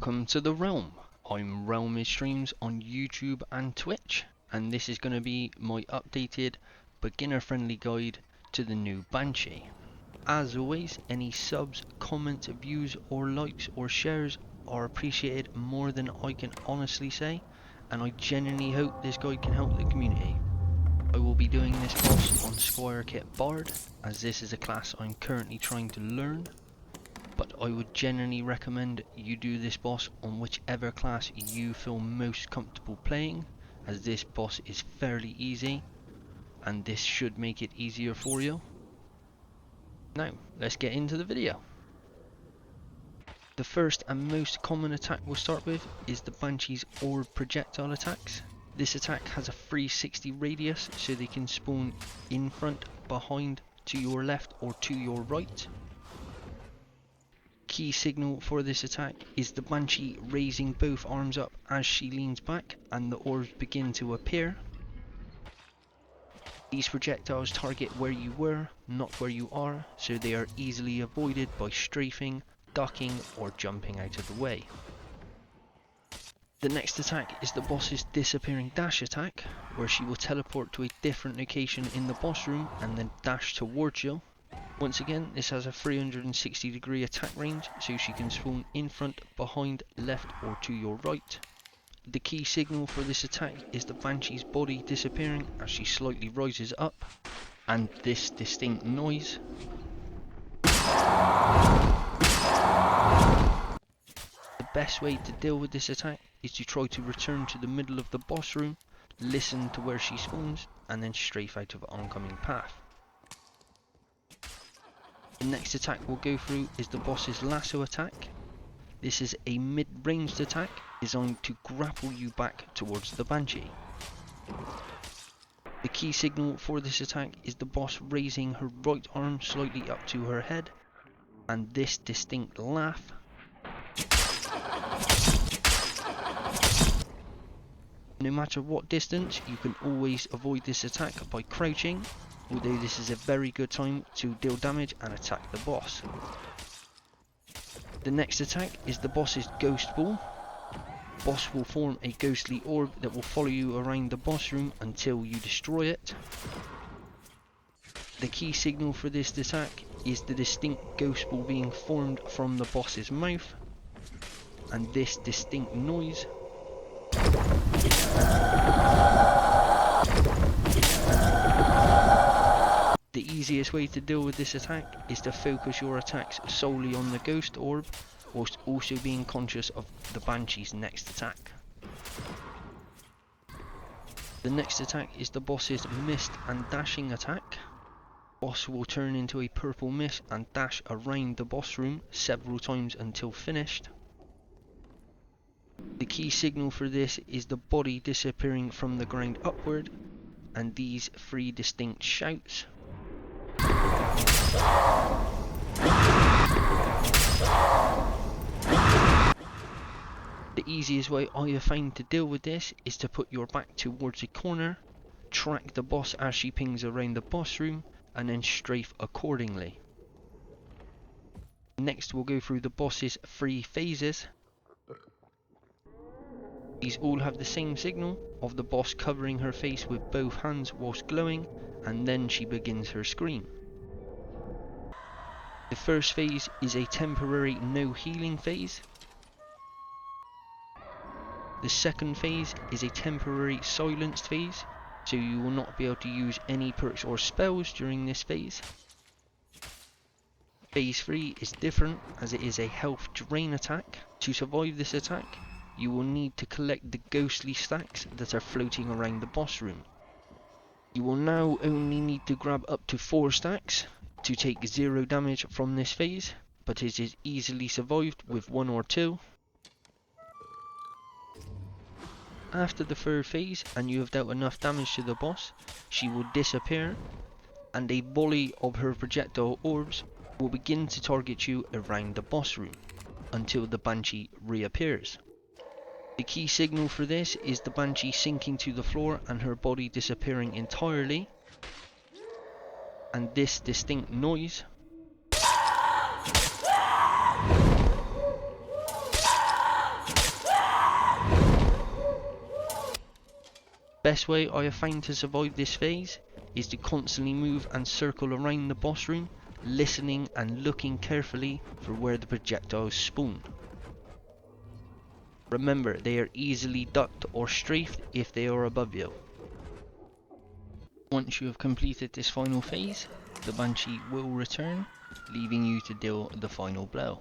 Welcome to the Realm. I'm Realm Streams on YouTube and Twitch, and this is going to be my updated beginner-friendly guide to the new Banshee. As always, any subs, comments, views or likes or shares are appreciated more than I can honestly say, and I genuinely hope this guide can help the community. I will be doing this boss on Squire Kit Bard, as this is a class I'm currently trying to learn. But I would generally recommend you do this boss on whichever class you feel most comfortable playing, as this boss is fairly easy and this should make it easier for you. Now let's get into the video. The first and most common attack we'll start with is the Banshee's orb projectile attacks. This attack has a 360 radius, so they can spawn in front, behind, to your left or to your right. Key signal for this attack is the Banshee raising both arms up as she leans back and the orbs begin to appear. These projectiles target where you were, not where you are, so they are easily avoided by strafing, ducking or jumping out of the way. The next attack is the boss's disappearing dash attack, where she will teleport to a different location in the boss room and then dash towards you. Once again, this has a 360 degree attack range, so she can spawn in front, behind, left or to your right. The key signal for this attack is the Banshee's body disappearing as she slightly rises up, and this distinct noise. The best way to deal with this attack is to try to return to the middle of the boss room, listen to where she spawns, and then strafe out of the oncoming path. The next attack we'll go through is the boss's Lasso attack. This is a mid-ranged attack designed to grapple you back towards the Banshee. The key signal for this attack is the boss raising her right arm slightly up to her head, and this distinct laugh. No matter what distance, you can always avoid this attack by crouching, although this is a very good time to deal damage and attack the boss. The next attack is the boss's Ghost Ball. Boss will form a ghostly orb that will follow you around the boss room until you destroy it. The key signal for this attack is the distinct Ghost Ball being formed from the boss's mouth, and this distinct noise. The easiest way to deal with this attack is to focus your attacks solely on the Ghost Orb, whilst also being conscious of the Banshee's next attack. The next attack is the boss's Mist and Dashing attack. Boss will turn into a purple mist and dash around the boss room several times until finished. The key signal for this is the body disappearing from the ground upward, and these three distinct shouts. The easiest way I have found to deal with this is to put your back towards a corner, track the boss as she pings around the boss room, and then strafe accordingly. Next we'll go through the boss's 3 phases. These all have the same signal of the boss covering her face with both hands whilst glowing, and then she begins her scream. The first phase is a temporary no healing phase. The second phase is a temporary silenced phase, so you will not be able to use any perks or spells during this phase. Phase 3 is different, as it is a health drain attack. To survive this attack, you will need to collect the ghostly stacks that are floating around the boss room. You will now only need to grab up to 4 stacks to take 0 damage from this phase, but it is easily survived with 1 or 2. After the third phase and you have dealt enough damage to the boss, she will disappear, and a volley of her projectile orbs will begin to target you around the boss room until the Banshee reappears. The key signal for this is the Banshee sinking to the floor and her body disappearing entirely, and this distinct noise. best way I have found to survive this phase is to constantly move and circle around the boss room, listening and looking carefully for where the projectiles spawn. Remember, they are easily ducked or strafed if they are above you. Once you have completed this final phase, the Banshee will return, leaving you to deal the final blow.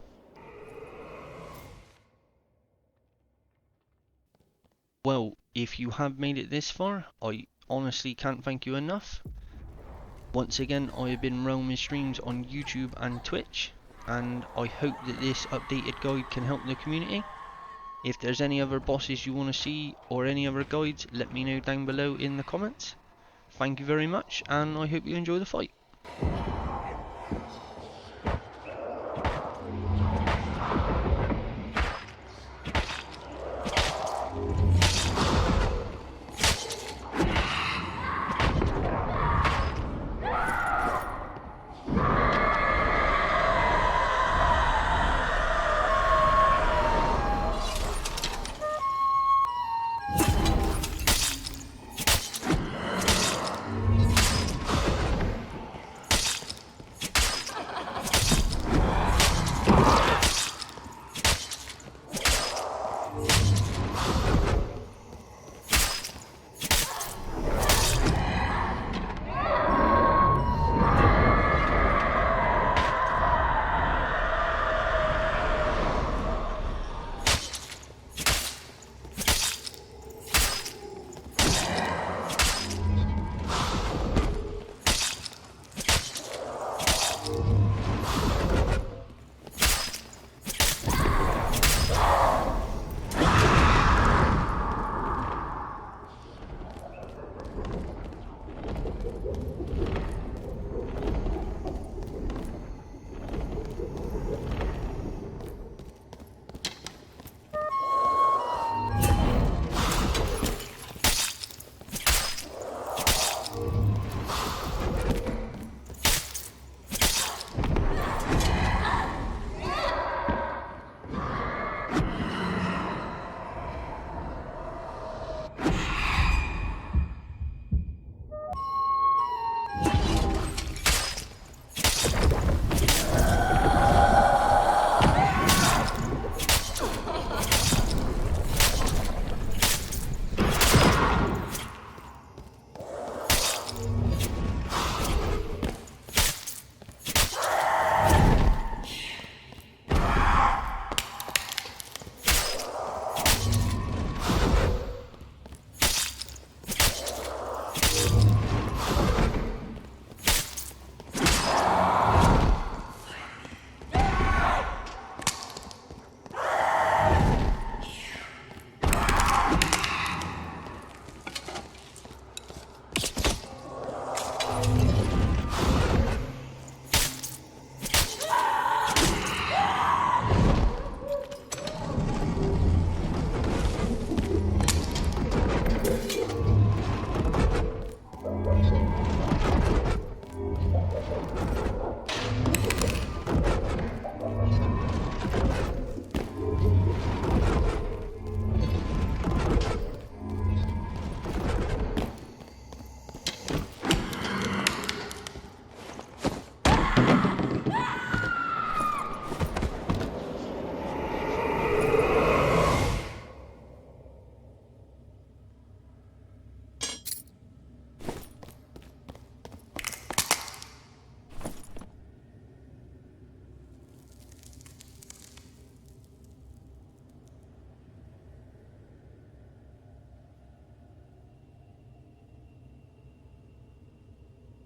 Well, if you have made it this far, I honestly can't thank you enough. Once again, I have been roaming streams on YouTube and Twitch, and I hope that this updated guide can help the community. If there's any other bosses you want to see or any other guides, let me know down below in the comments. Thank you very much, and I hope you enjoy the fight.